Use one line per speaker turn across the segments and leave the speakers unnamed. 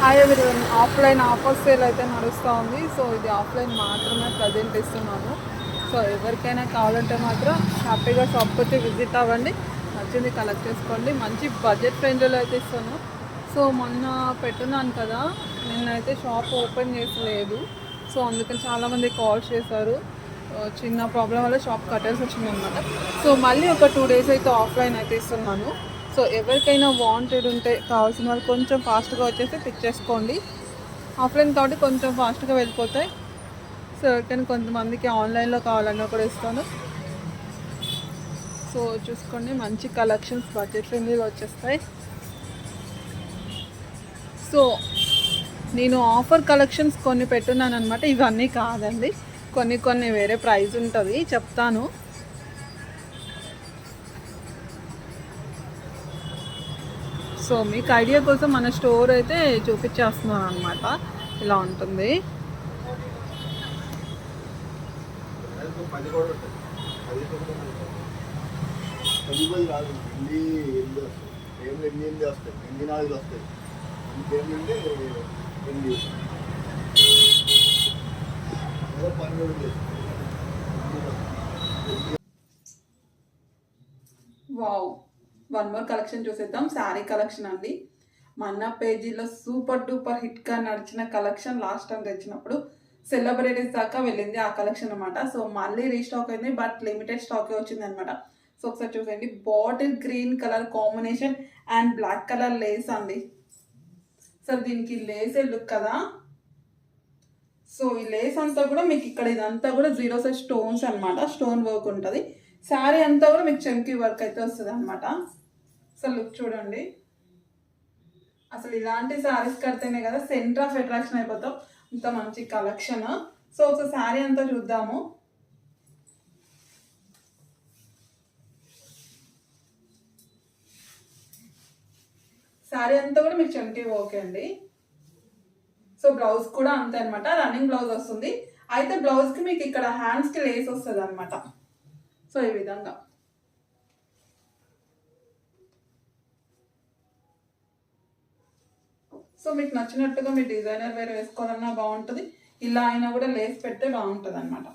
Hi everyone, offline offer sale అయితే నడుస్తూ ఉంది. సో ఇది ఆఫ్లైన్ మాత్రమే ప్రజెంట్ ఇస్తున్నాను. సో ఎవరికైనా కావాలంటే మాత్రం హ్యాపీగా షాప్కి వచ్చి విజిట్ అవ్వండి, నచ్చింది కలెక్ట్ చేసుకోండి. మంచి బడ్జెట్ ఫ్రెండ్లో అయితే ఇస్తాను. సో మొన్న పెట్టున్నాను కదా, నిన్నైతే షాప్ ఓపెన్ చేసలేదు. సో అందుకని చాలామంది కాల్ చేశారు. చిన్న ప్రాబ్లం వల్ల షాప్ కట్టాల్సి వచ్చింది అనమాట. సో మళ్ళీ ఒక 2 days అయితే ఆఫ్లైన్ అయితే ఇస్తున్నాను. సో ఎవరికైనా వాంటెడ్ ఉంటే కావాల్సిన వాళ్ళు కొంచెం ఫాస్ట్గా వచ్చేసి పిక్ చేసుకోండి. ఆఫ్లైన్ కాబట్టి కొంచెం ఫాస్ట్గా వెళ్ళిపోతాయి. సో ఎవరికైనా కొంతమందికి ఆన్లైన్లో కావాలన్నా కూడా ఇస్తాను. సో చూసుకోండి, మంచి కలెక్షన్స్ బడ్జెట్ ఫ్రెండ్లీలో వచ్చేస్తాయి. సో నేను ఆఫర్ కలెక్షన్స్ కొన్ని పెట్టున్నాను అనమాట. ఇవన్నీ కాదండి, కొన్ని వేరే ప్రైస్ ఉంటుంది, చెప్తాను. సో మీకు ఐడియా కోసం మన స్టోర్ అయితే చూపించేస్తున్నాను అనమాట. ఇలా ఉంటుంది. వావ్, 1 more కలెక్షన్ చూసేద్దాం. శారీ కలెక్షన్ అండి. మన పేజీలో సూపర్ డూపర్ హిట్గా నడిచిన కలెక్షన్. లాస్ట్ టైం తెచ్చినప్పుడు సెలబ్రిటీస్ దాకా వెళ్ళింది ఆ కలెక్షన్ అనమాట. సో మళ్ళీ రీస్టాక్ అయింది, బట్ లిమిటెడ్ స్టాకే వచ్చింది అనమాట. సో ఒకసారి చూసేయండి. Bottle green colour combination and black colour laces అండి. సార్ దీనికి లేసే లుక్ కదా. సో ఈ లేస్ అంతా కూడా మీకు ఇక్కడ ఇదంతా కూడా 0 size స్టోన్స్ అనమాట. స్టోన్ వర్క్ ఉంటుంది. శారీ అంతా కూడా మీకు చంకీ వర్క్ అయితే వస్తుంది అనమాట. అసలు లుక్ చూడండి. అసలు ఇలాంటి శారీస్ కడితేనే కదా సెంటర్ ఆఫ్ అట్రాక్షన్ అయిపోతాం. ఇంత మంచి కలెక్షన్. సో ఒకసారి శారీ అంతా చూద్దాము. శారీ అంతా కూడా మీకు చంకీ వర్క్ అండి. సో బ్లౌజ్ కూడా అంతే అనమాట, రన్నింగ్ బ్లౌజ్ వస్తుంది. అయితే బ్లౌజ్కి మీకు ఇక్కడ హ్యాండ్స్కి లేస్ వస్తుంది అనమాట. సో ఈ విధంగా సో మీకు నచ్చినట్టుగా మీ డిజైనర్ వేర్ వేసుకోవాలన్నా బాగుంటుంది, ఇలా అయినా కూడా లేస్ పెడితే బాగుంటుంది అనమాట.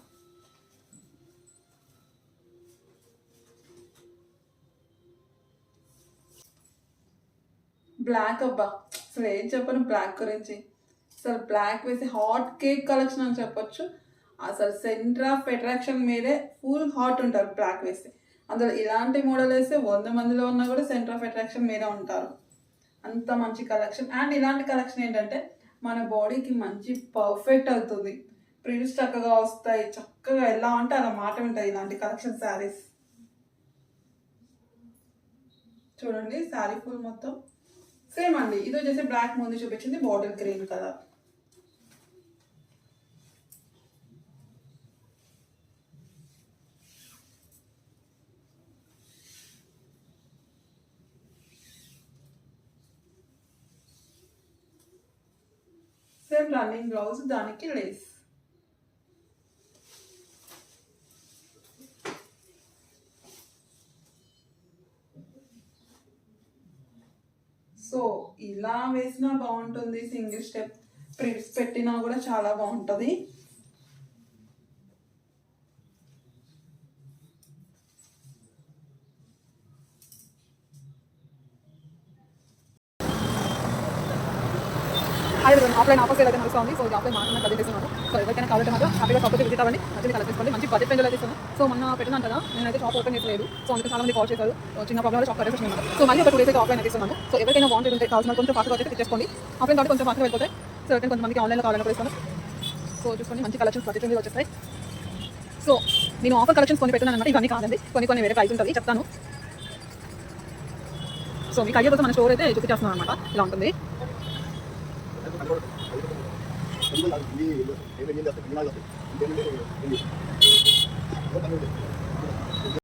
బ్లాక్ అబ్బా, అసలు ఏం చెప్పను బ్లాక్ గురించి. అసలు బ్లాక్ వేసి హాట్ కేక్ కలెక్షన్ అని చెప్పొచ్చు. అసలు సెంటర్ ఆఫ్ అట్రాక్షన్ మీదే ఫుల్ హాట్ ఉంటారు బ్లాక్ వేస్తే. అందులో ఇలాంటి మోడల్ వేస్తే 100 మందిలో ఉన్నా కూడా సెంటర్ ఆఫ్ అట్రాక్షన్ మీదే ఉంటారు. అంత మంచి కలెక్షన్. అండ్ ఇలాంటి కలెక్షన్ ఏంటంటే మన బాడీకి మంచి పర్ఫెక్ట్ అవుతుంది. ప్రింట్స్ చక్కగా వస్తాయి, చక్కగా ఎలా అంటే అలా మాట ఉంటాయి ఇలాంటి కలెక్షన్ శారీస్. చూడండి శారీ ఫుల్ మొత్తం సేమ్ అండి. ఇది వచ్చేసి బ్లాక్ ముందు చూపించింది bottle green colour. Same running blouse, దానికి లేస్. సో ఇలా వేసినా బాగుంటుంది, సింగిల్ స్టెప్ ప్రింట్స్ పెట్టినా కూడా చాలా బాగుంటుంది. ఆఫ్లైన్ ఆఫర్ సేల్ అయితే నడుస్తుంది. సో ఇది ఆఫ్లైన్ మాత్రమే ప్రజెంట్ చేస్తున్నాను. సో ఎవరికైనా కావాలంటే మాత్రం హ్యాపీగా షాప్ వచ్చి విజిట్ అవ్వండి, నచ్చింది కలెక్ట్ చేసుకోండి. మంచి బడ్జెట్ ఫ్రెండ్లో అయితే ఇస్తాను. సో మొన్న పెట్టినాను కదా, నేనైతే షాప్ ఓపెన్ చేసలేదు. సో అందుకే చాలా మంది కాల్ చేశారు. చిన్న ప్రాబ్లం వల్ల షాప్ కట్టేసి వచ్చింది. సో మళ్ళీ ఒక 2 days అయితే ఆఫ్లైన్ అయితే ఇస్తున్నాను. సో ఎవరికైనా వాంటెడ్ ఉంటే కావాల్సిన కొంచెం ఫాస్ట్గా వచ్చి పిక్ చేసుకోండి. ఆఫ్లైన్ కాబట్టి కొంచెం ఫాస్ట్గా వెళ్ళిపోతాయి. సో ఎవరికైనా కొంతమందికి ఆన్లైన్లో కావాలని కూడా ఇస్తాను. సో చూసుకోండి, మంచి కలెక్షన్స్ బడ్జెట్ ఫ్రెండ్లీలో వచ్చేస్తాయి. సో నేను ఆఫర్ కలెక్షన్స్ కొన్ని పెట్టున్నాను అనమాట. ఇవన్నీ కాదండి, కొన్ని వేరే ప్రైస్ ఉంటుంది, చెప్తాను. సో మీకు ఐడియా కోసం మన స్టోర్ అయితే చూపించేస్తున్నాను అనమాట. ఇలా ఉంటుంది.
ini